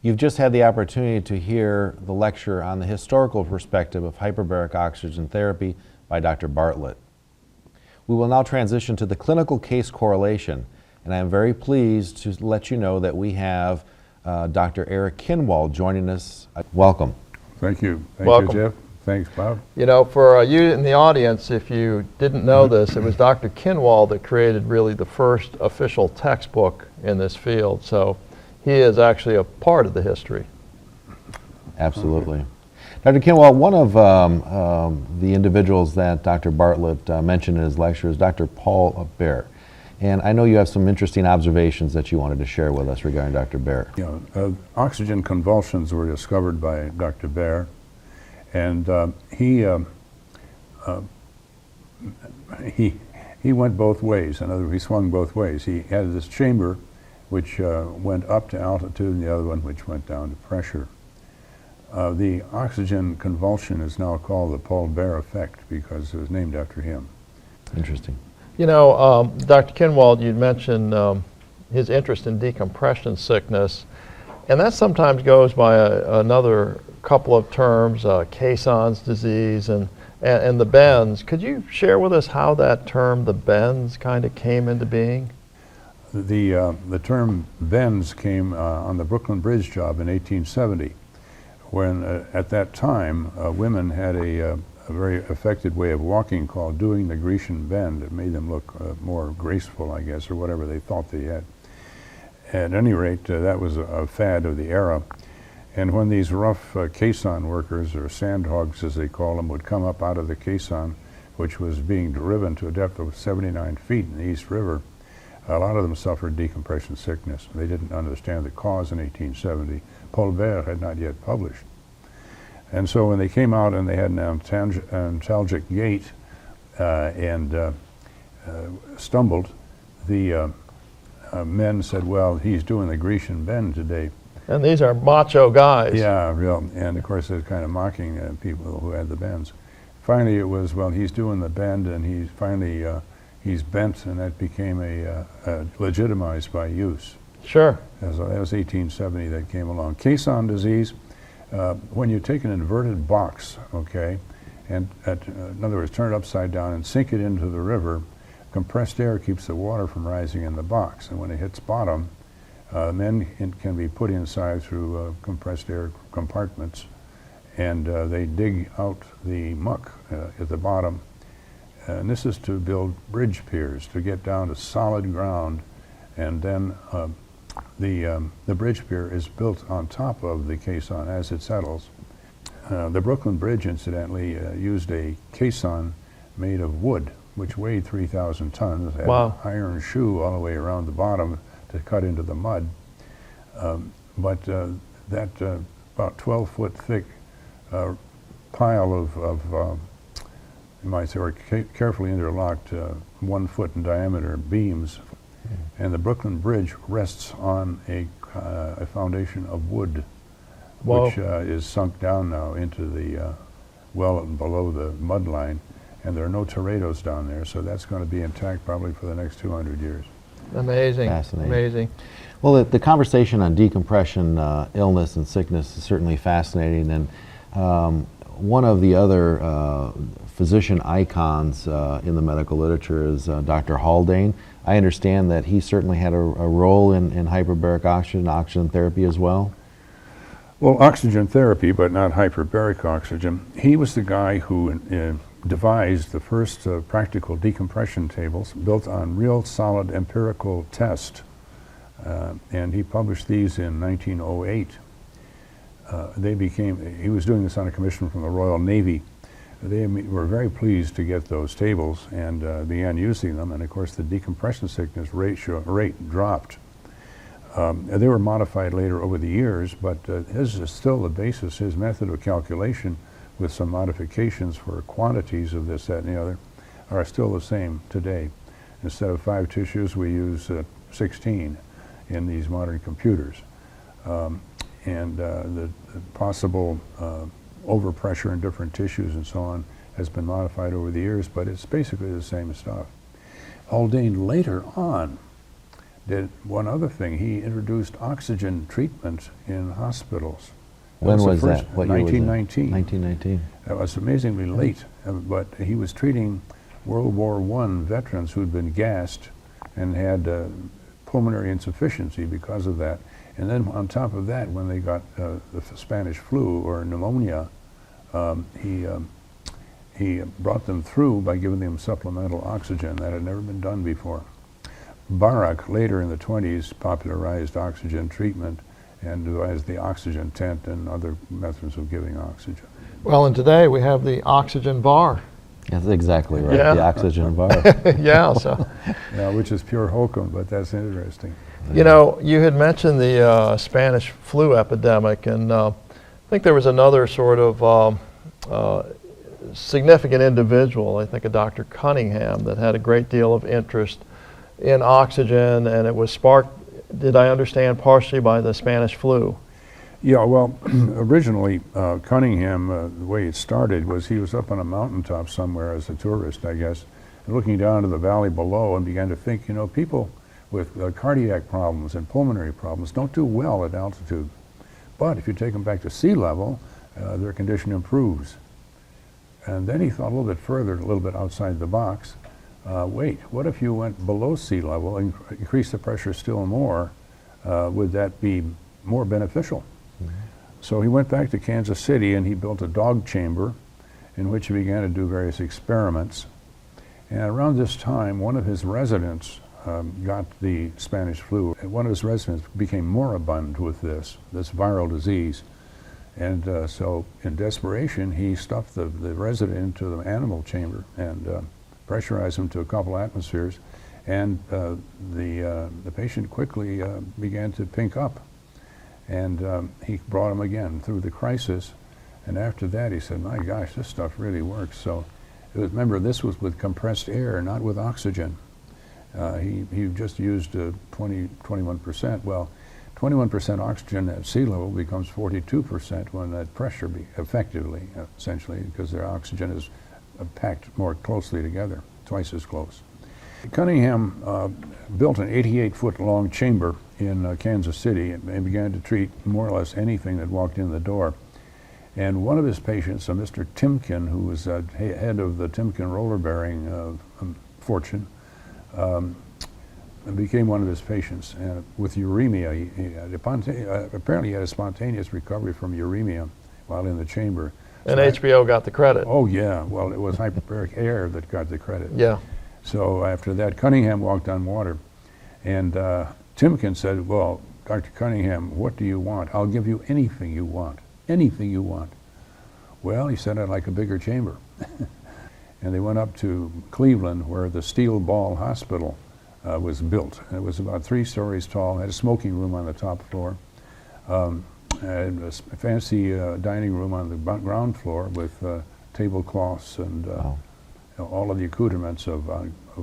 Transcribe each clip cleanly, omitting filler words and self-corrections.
You've just had the opportunity to hear the lecture on the historical perspective of hyperbaric oxygen therapy by Dr. Bartlett. We will now transition to the clinical case correlation, and I am very pleased to let you know that we have Dr. Eric Kinwald joining us. Welcome. Thank you. Welcome. You, Jeff. Thanks, Bob. You know, for you in the audience, if you didn't know this, it was Dr. Kinwald that created really the first official textbook in this field. So he is actually a part of the history. Absolutely. Dr. Kinwald, one of the individuals that Dr. Bartlett mentioned in his lecture is Dr. Paul Baer. And I know you have some interesting observations that you wanted to share with us regarding Dr. Baer. Oxygen convulsions were discovered by Dr. Baer, and he went both ways. In other words, he swung both ways. He had this chamber which went up to altitude, and the other one which went down to pressure. The oxygen convulsion is now called the Paul Baer effect because it was named after him. Interesting. You know, Dr. Kinwald, you mentioned his interest in decompression sickness, and that sometimes goes by another couple of terms, Caisson's disease and the bends. Could you share with us how that term, the bends, kind of came into being? The term bends came on the Brooklyn Bridge job in 1870, when at that time women had a very effective way of walking called doing the Grecian bend. It made them look more graceful, I guess, or whatever they thought they had. At any rate, that was a fad of the era. And when these rough caisson workers, or sand hogs as they call them, would come up out of the caisson, which was being driven to a depth of 79 feet in the East River, a lot of them suffered decompression sickness. They didn't understand the cause in 1870. Paul Baer had not yet published. And so when they came out and they had an antalgic gait and stumbled, the men said, well, he's doing the Grecian bend today. And these are macho guys. Yeah, real. And of course, they're kind of mocking people who had the bends. Finally, it was, well, he's doing the bend, and he's finally, he's bent, and that became legitimized by use. Sure. That was 1870 that came along. Caisson disease, when you take an inverted box, okay, and in other words, turn it upside down and sink it into the river, compressed air keeps the water from rising in the box. And when it hits bottom, men can be put inside through compressed air compartments, and they dig out the muck at the bottom. And this is to build bridge piers, to get down to solid ground, and then the bridge pier is built on top of the caisson as it settles. The Brooklyn Bridge, incidentally, used a caisson made of wood, which weighed 3,000 tons, had Wow. an iron shoe all the way around the bottom to cut into the mud. But that about 12-foot thick pile of you might say, or carefully interlocked 1 foot in diameter beams, and the Brooklyn Bridge rests on a foundation of wood, Whoa. which is sunk down now into the well below the mud line, and there are no tornadoes down there, so that's going to be intact probably for the next 200 years. Amazing. Fascinating. Amazing. Well, the conversation on decompression, illness, and sickness is certainly fascinating. And one of the other physician icons in the medical literature is Dr. Haldane. I understand that he certainly had a role in hyperbaric oxygen therapy as well. Well, oxygen therapy, but not hyperbaric oxygen. He was the guy who devised the first practical decompression tables built on real solid empirical test. And he published these in 1908. He was doing this on a commission from the Royal Navy. They were very pleased to get those tables and began using them. And of course, the decompression sickness rate dropped. They were modified later over the years, but his is still the basis. His method of calculation, with some modifications for quantities of this, that, and the other, are still the same today. Instead of 5 tissues, we use 16 in these modern computers. And the possible overpressure in different tissues and so on has been modified over the years, but it's basically the same stuff. Haldane later on did one other thing. He introduced oxygen treatment in hospitals. When the was first- that? What year was that? 1919. 1919. That was amazingly late, but he was treating World War I veterans who'd been gassed and had pulmonary insufficiency because of that. And then on top of that, when they got the Spanish flu or pneumonia, he brought them through by giving them supplemental oxygen. That had never been done before. Barak, later in the 20s, popularized oxygen treatment and devised the oxygen tent and other methods of giving oxygen. Well, and today we have the oxygen bar. That's exactly right. Yeah. The oxygen bar. Yeah, so, Yeah, which is pure hokum, but that's interesting. you know, you had mentioned the Spanish flu epidemic, and I think there was another sort of significant individual, I think a Dr. Cunningham, that had a great deal of interest in oxygen, and it was sparked, did I understand, partially by the Spanish flu. Yeah, well, originally Cunningham, the way it started was he was up on a mountaintop somewhere as a tourist, I guess, and looking down to the valley below and began to think, you know, people with cardiac problems and pulmonary problems don't do well at altitude. But if you take them back to sea level, their condition improves. And then he thought a little bit further, a little bit outside the box. Wait, what if you went below sea level and increased the pressure still more? Would that be more beneficial? So he went back to Kansas City and he built a dog chamber in which he began to do various experiments. And around this time, one of his residents got the Spanish flu. And one of his residents became moribund with this viral disease. And so in desperation, he stuffed the resident into the animal chamber and pressurized him to a couple atmospheres. And the patient quickly began to pink up. And he brought him again through the crisis. And after that, he said, my gosh, this stuff really works. So remember, this was with compressed air, not with oxygen. He just used 21%. Well, 21% oxygen at sea level becomes 42% when that pressure effectively, essentially, because their oxygen is packed more closely together, twice as close. Cunningham built an 88-foot long chamber in Kansas City and began to treat more or less anything that walked in the door. And one of his patients, Mr. Timken, who was head of the Timken roller bearing fortune, became one of his patients with uremia. Apparently he had a spontaneous recovery from uremia while in the chamber. And So HBO got the credit. Oh yeah, well it was hyperbaric air that got the credit. Yeah. So after that, Cunningham walked on water. And Timken said, well, Dr. Cunningham, what do you want? I'll give you anything you want, anything you want. Well, he said, I'd like a bigger chamber. And they went up to Cleveland where the Steel Ball Hospital was built. And it was about 3 stories tall, had a smoking room on the top floor, had a fancy dining room on the ground floor with tablecloths and Wow. all of the accoutrements of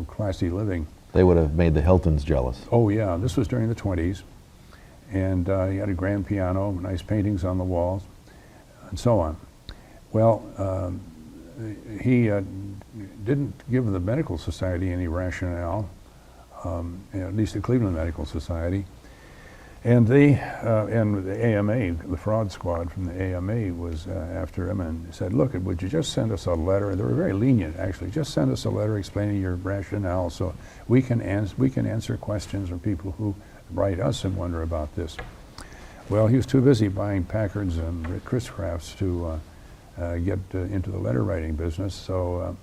classy living. They would have made the Hiltons jealous. Oh yeah, this was during the 20s. And he had a grand piano, nice paintings on the walls, and so on. Well, he didn't give the Medical Society any rationale, at least the Cleveland Medical Society. And they, and the AMA, the fraud squad from the AMA was after him and said, look, would you just send us a letter? They were very lenient, actually. Just send us a letter explaining your rationale so we can answer questions from people who write us and wonder about this. Well, he was too busy buying Packards and Chris Crafts to get into the letter writing business, so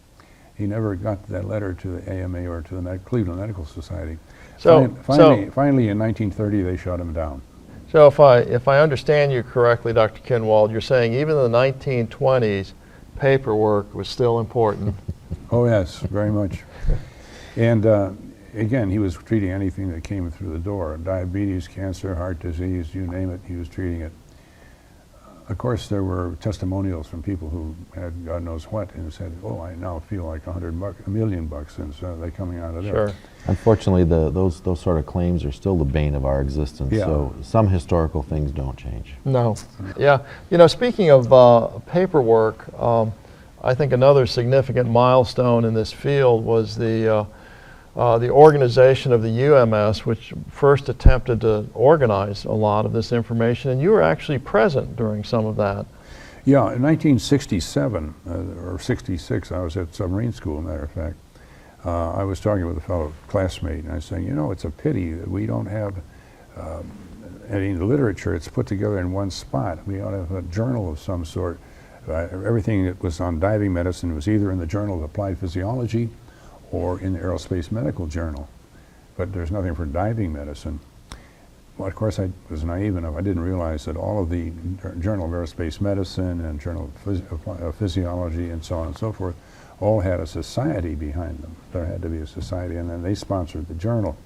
he never got that letter to the AMA or to the Cleveland Medical Society. So, Finally, in 1930, they shut him down. So if I understand you correctly, Dr. Kinwald, you're saying even in the 1920s, paperwork was still important. Oh yes, very much. And again, he was treating anything that came through the door. Diabetes, cancer, heart disease, you name it, he was treating it. Of course, there were testimonials from people who had God knows what and said, oh, I now feel like $1 million, and so they're coming out of there. Sure. Unfortunately, those sort of claims are still the bane of our existence. Yeah. So some historical things don't change. No. Yeah. You know, speaking of paperwork, I think another significant milestone in this field was the the organization of the UMS, which first attempted to organize a lot of this information, and you were actually present during some of that. Yeah, in 1967 or 66, I was at submarine school, matter of fact. I was talking with a fellow classmate, and I was saying, you know, it's a pity that we don't have any literature. It's put together in one spot. We ought to have a journal of some sort. Everything that was on diving medicine was either in the Journal of Applied Physiology or in the Aerospace Medical Journal, but there's nothing for diving medicine. Well, of course, I was naive enough. I didn't realize that all of the Journal of Aerospace Medicine and Journal of Physiology and so on and so forth all had a society behind them. There had to be a society, and then they sponsored the journal.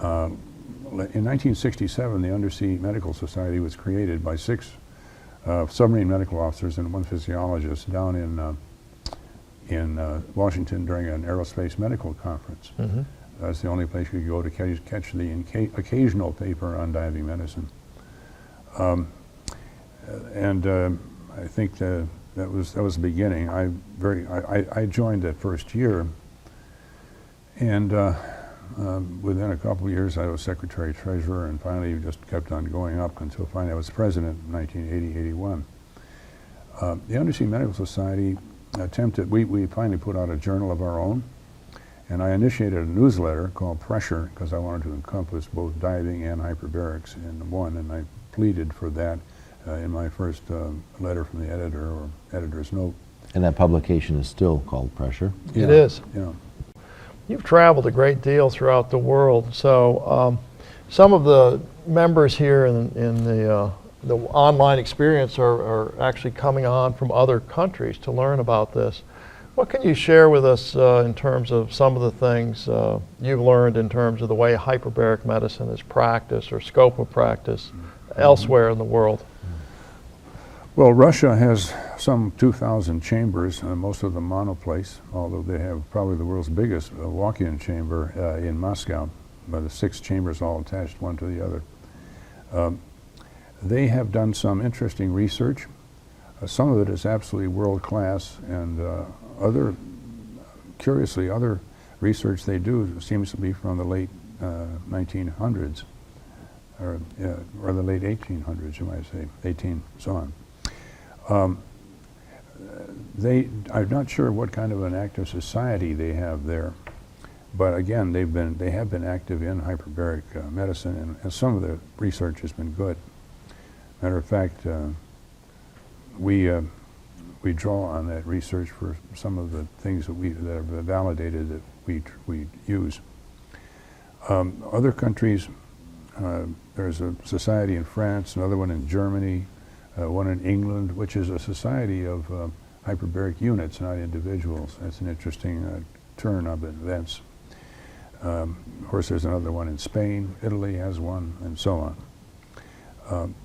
In 1967, the Undersea Medical Society was created by 6 submarine medical officers and 1 physiologist down in Washington during an aerospace medical conference. Mm-hmm. That's the only place you could go to catch the occasional paper on diving medicine. I think that was the beginning. I joined that first year, and within a couple of years I was secretary treasurer, and finally just kept on going up until finally I was president in 1980-81. The Undersea Medical Society attempted, we finally put out a journal of our own, and I initiated a newsletter called Pressure because I wanted to encompass both diving and hyperbarics in one, and I pleaded for that in my first letter from the editor or editor's note. And that publication is still called Pressure. Yeah. It is. Yeah. You've traveled a great deal throughout the world, so some of the members here in the online experience are actually coming on from other countries to learn about this. What can you share with us in terms of some of the things you've learned in terms of the way hyperbaric medicine is practiced or scope of practice elsewhere in the world? Well, Russia has some 2,000 chambers, most of them monoplace, although they have probably the world's biggest walk-in chamber in Moscow, by the 6 chambers all attached one to the other. They have done some interesting research. Some of it is absolutely world-class, and curiously, other research they do seems to be from the late 1900s, or the late 1800s, you might say, 18, so on. I'm not sure what kind of an active society they have there, but again, they have been active in hyperbaric medicine, and some of the research has been good. Matter of fact, we draw on that research for some of the things that have validated that we use. Other countries, there's a society in France, another one in Germany, one in England, which is a society of hyperbaric units, not individuals. That's an interesting turn of events. Of course, there's another one in Spain. Italy has one, and so on.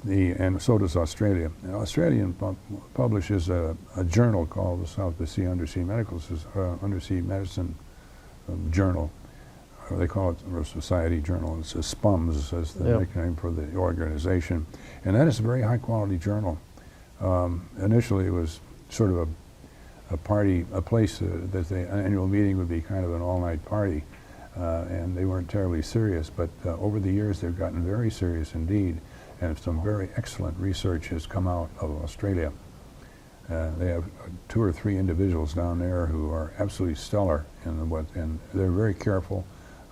And so does Australia. And Australia publishes a journal called the South Sea Undersea Undersea Medicine Journal. They call it a society journal. It's SPUMS as the nickname for the organization. And that is a very high quality journal. Initially it was sort of a place that the annual meeting would be kind of an all-night party. And they weren't terribly serious, but over the years they've gotten very serious indeed. And some very excellent research has come out of Australia. They have 2 or 3 individuals down there who are absolutely stellar and they're very careful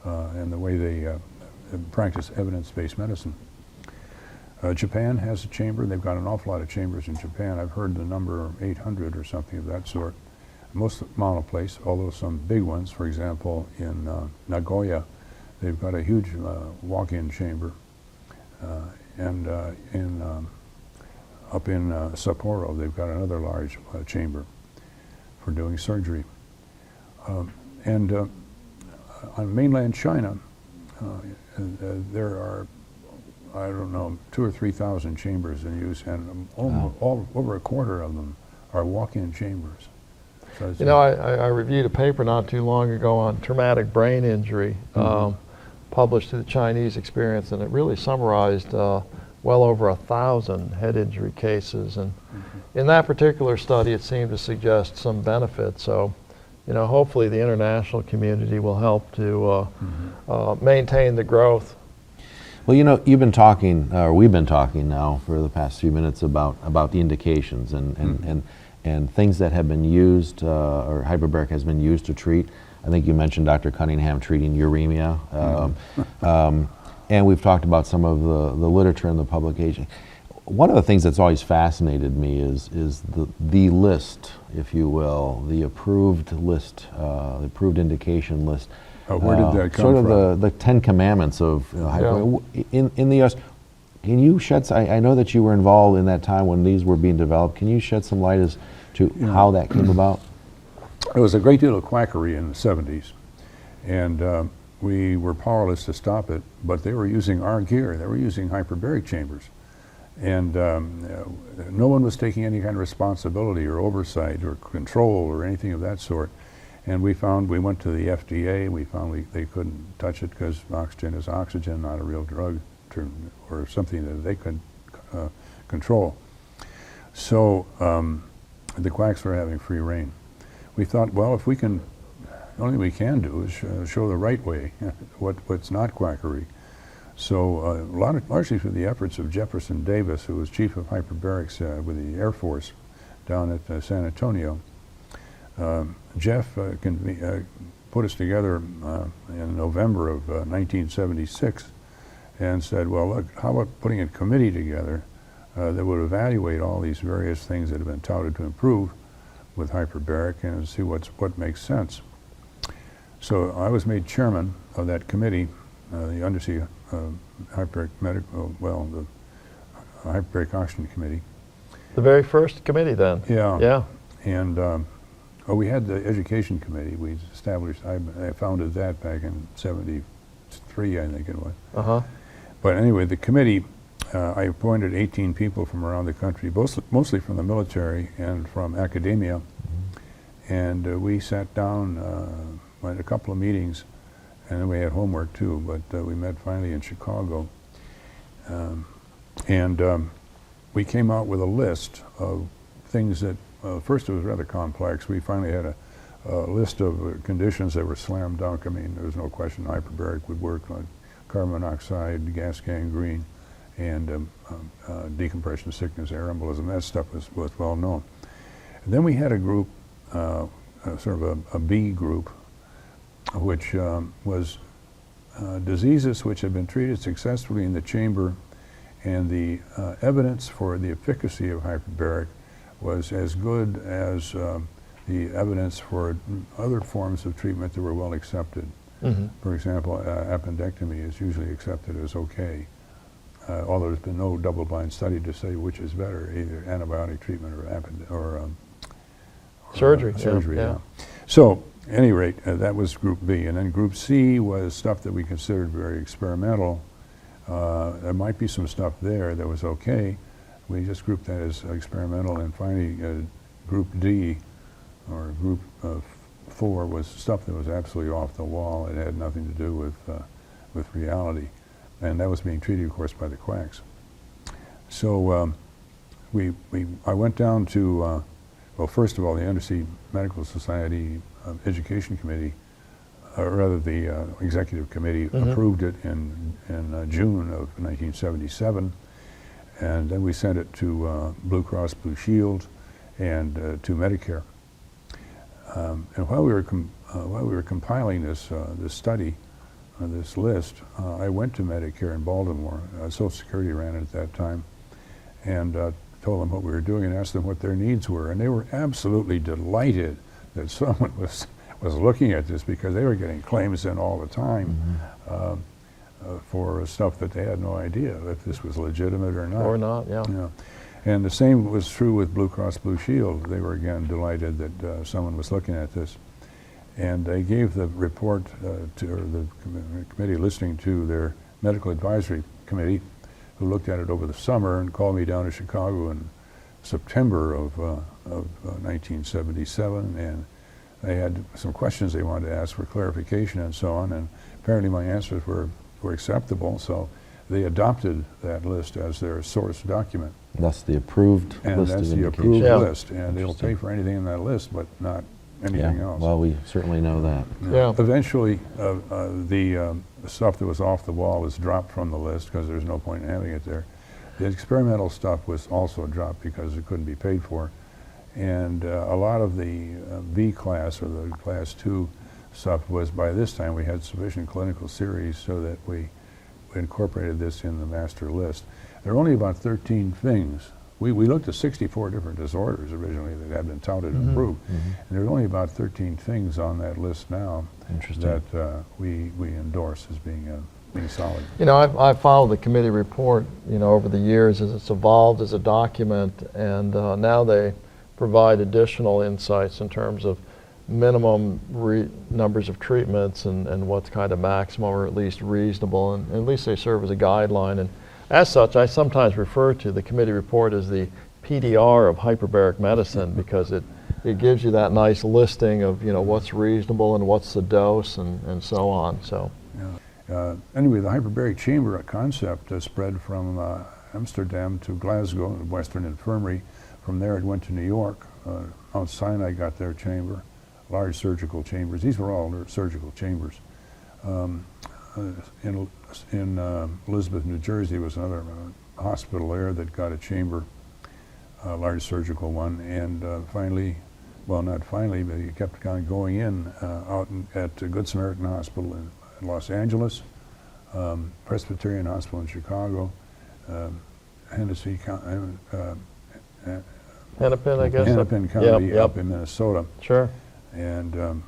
in the way they practice evidence-based medicine. Japan has a chamber. They've got an awful lot of chambers in Japan. I've heard the number 800 or something of that sort. Most monoplace, although some big ones, for example, in Nagoya, they've got a huge walk-in chamber. And up in Sapporo, they've got another large chamber for doing surgery. On mainland China, there are, I don't know, 2,000 or 3,000 chambers in use, and over a quarter of them are walk-in chambers. So you know, I reviewed a paper not too long ago on traumatic brain injury, published through the Chinese experience, and it really summarized well over 1,000 head injury cases. And in that particular study, it seemed to suggest some benefit. So, hopefully the international community will help to maintain the growth. Well, you've been talking, or we've been talking now for the past few minutes about the indications and things that have been used, or hyperbaric has been used to treat. I think you mentioned Dr. Cunningham treating uremia. And we've talked about some of the literature and the publication. One of the things that's always fascinated me is the list, if you will, the approved list, the approved indication list. Where did that come sort of from? the Ten Commandments of in the U.S. Can you shed? I know that you were involved in that time when these were being developed. Can you shed some light as to how that came about? There was a great deal of quackery in the 70s, and we were powerless to stop it, but they were using our gear. They were using hyperbaric chambers. And no one was taking any kind of responsibility or oversight or control or anything of that sort. And we went to the FDA, we found they couldn't touch it because oxygen is oxygen, not a real drug or something that they could control. So the quacks were having free reign. We thought, well, if we can, the only thing we can do is show the right way, what's not quackery. So largely through the efforts of Jefferson Davis, who was chief of hyperbarics with the Air Force down at San Antonio, Jeff put us together in November of 1976 and said, well, look, how about putting a committee together that would evaluate all these various things that have been touted to improve with hyperbaric and see what makes sense. So I was made chairman of that committee, the Undersea Hyperbaric the Hyperbaric Oxygen Committee. The very first committee then. Yeah. Yeah. And we had the Education Committee. We established, I founded that back in '73, I think it was. Uh-huh. But anyway, the committee, I appointed 18 people from around the country, mostly from the military and from academia. And we sat down, had a couple of meetings, and then we had homework too, but we met finally in Chicago. We came out with a list of things that, first it was rather complex. We finally had a list of conditions that were slam dunk. I mean, there was no question hyperbaric would work, like carbon monoxide, gas gangrene, and decompression sickness, air embolism. That stuff was well known. And then we had a group, sort of a B group, which was diseases which had been treated successfully in the chamber, and the evidence for the efficacy of hyperbaric was as good as the evidence for other forms of treatment that were well accepted. Mm-hmm. For example, appendectomy is usually accepted as okay, although there's been no double-blind study to say which is better, either antibiotic treatment or Surgery. surgery. Yeah. So, at any rate, that was Group B, and then Group C was stuff that we considered very experimental. There might be some stuff there that was okay. We just grouped that as experimental, and finally, Group D, or Group 4, was stuff that was absolutely off the wall. It had nothing to do with reality, and that was being treated, of course, by the quacks. So I went down to, well, first of all, the Undersea Medical Society Education Committee, or rather the Executive Committee, approved it in June of 1977, and then we sent it to Blue Cross Blue Shield and to Medicare. And while we were compiling this study, this list, I went to Medicare in Baltimore. Social Security ran it at that time, and told them what we were doing and asked them what their needs were, and they were absolutely delighted that someone was looking at this, because they were getting claims in all the time for stuff that they had no idea if this was legitimate or not. Or not, yeah. And the same was true with Blue Cross Blue Shield. They were again delighted that someone was looking at this. And they gave the report to the committee listening to their medical advisory committee, who looked at it over the summer and called me down to Chicago in September of 1977, and they had some questions they wanted to ask for clarification and so on, and apparently my answers were acceptable, so they adopted that list as their source document. That's the approved And list that's of the indications. approved Yeah. list, and they'll pay for anything in that list, but not anything else. Well, we certainly know that. Yeah. Eventually, the stuff that was off the wall was dropped from the list because there's no point in having it there. The experimental stuff was also dropped because it couldn't be paid for. And a lot of the B class or the class 2 stuff was, by this time, we had sufficient clinical series so that we incorporated this in the master list. There are only about 13 things. We looked at 64 different disorders originally that had been touted and approved. And there are only about 13 things on that list now Interesting. that we endorse as being solid. You know, I've followed the committee report, you know, over the years as it's evolved as a document, and now they provide additional insights in terms of minimum numbers of treatments and what's kind of maximum or at least reasonable, and at least they serve as a guideline. And as such, I sometimes refer to the committee report as the PDR of hyperbaric medicine because it gives you that nice listing of, you know, what's reasonable and what's the dose and so on. So. Yeah. Anyway, the hyperbaric chamber concept spread from Amsterdam to Glasgow, the Western Infirmary. From there it went to New York. Mount Sinai got their chamber, large surgical chambers. These were all surgical chambers. In Elizabeth, New Jersey was another hospital there that got a chamber, a large surgical one. And finally, well, not finally, but it kept on going in out at Good Samaritan Hospital in Los Angeles, Presbyterian Hospital in Chicago, Hennepin, Hennepin, I guess. Hennepin County Yep. up in Minnesota. Sure. And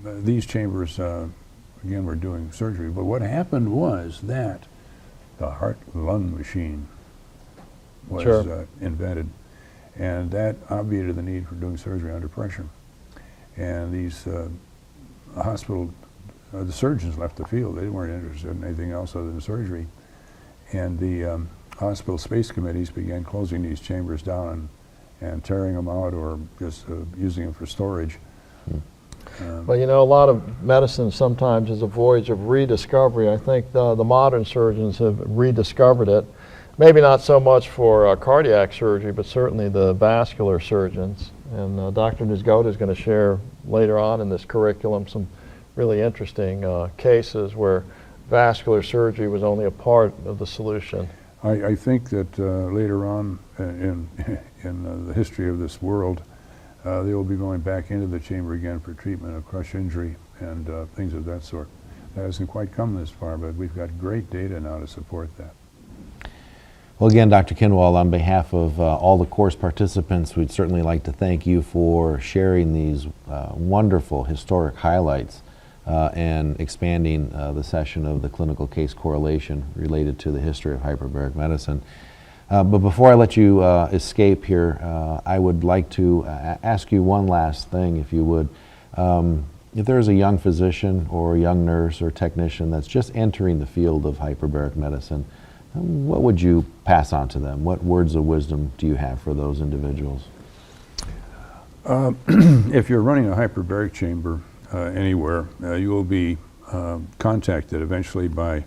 these chambers, again, were doing surgery. But what happened was that the heart-lung machine was Sure. invented, and that obviated the need for doing surgery under pressure. And these the surgeons left the field. They weren't interested in anything else other than surgery. And the hospital space committees began closing these chambers down and tearing them out or just using them for storage. Well, you know, a lot of medicine sometimes is a voyage of rediscovery. I think the modern surgeons have rediscovered it. Maybe not so much for cardiac surgery, but certainly the vascular surgeons. And Dr. Niezgoda is going to share later on in this curriculum some really interesting cases where vascular surgery was only a part of the solution. I think that later on in the history of this world, they will be going back into the chamber again for treatment of crush injury and things of that sort. That hasn't quite come this far, but we've got great data now to support that. Well, again, Dr. Kinwald, on behalf of all the course participants, we'd certainly like to thank you for sharing these wonderful historic highlights and expanding the session of the clinical case correlation related to the history of hyperbaric medicine. But before I let you escape here, I would like to ask you one last thing, if you would. If there's a young physician or a young nurse or technician that's just entering the field of hyperbaric medicine, what would you pass on to them? What words of wisdom do you have for those individuals? If you're running a hyperbaric chamber anywhere, you will be contacted eventually by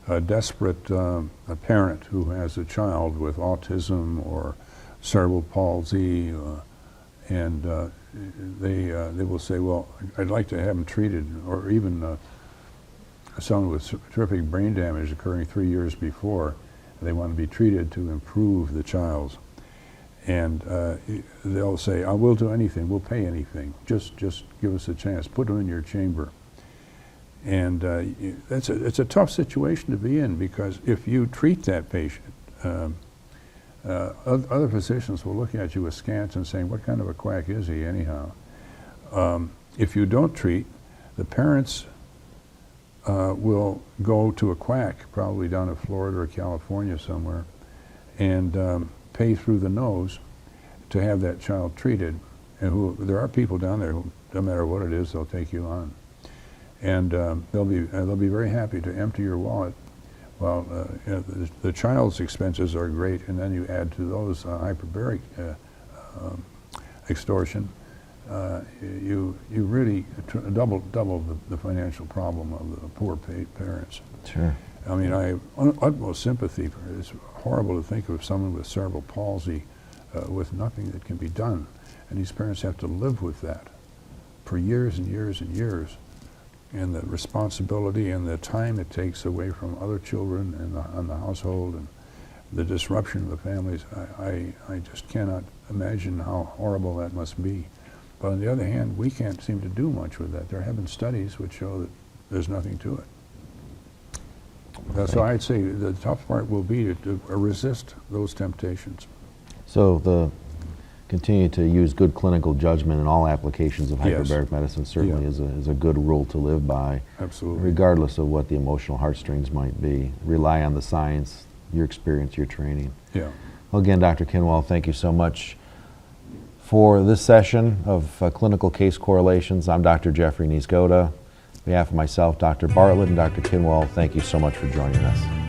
a desperate a parent who has a child with autism or cerebral palsy, and they will say, well, I'd like to have him treated, or even someone with terrific brain damage occurring 3 years before. They want to be treated to improve the child's. And they'll say, I will do anything, we'll pay anything, just give us a chance, put them in your chamber. And it's a tough situation to be in, because if you treat that patient, other physicians will look at you askance and saying, what kind of a quack is he anyhow? If you don't treat, the parents will go to a quack, probably down in Florida or California somewhere, and pay through the nose to have that child treated. And there are people down there who, no matter what it is, they'll take you on. And they'll be very happy to empty your wallet. Well, the child's expenses are great, and then you add to those hyperbaric extortion. You really double the financial problem of the poor parents. Sure. I mean, I have utmost sympathy for it. It's horrible to think of someone with cerebral palsy with nothing that can be done. And these parents have to live with that for years and years and years. And the responsibility and the time it takes away from other children and the household and the disruption of the families, I just cannot imagine how horrible that must be. But on the other hand, we can't seem to do much with that. There have been studies which show that there's nothing to it. So I'd say the tough part will be to resist those temptations. So continue to use good clinical judgment in all applications of Yes. hyperbaric medicine certainly Yeah. is a good rule to live by, Absolutely. regardless of what the emotional heartstrings might be. Rely on the science, your experience, your training. Yeah. Well, again, Dr. Kinwald, thank you so much for this session of clinical case correlations. I'm Dr. Jeffrey Niezgoda. On behalf of myself, Dr. Bartlett, and Dr. Kinwald, thank you so much for joining us.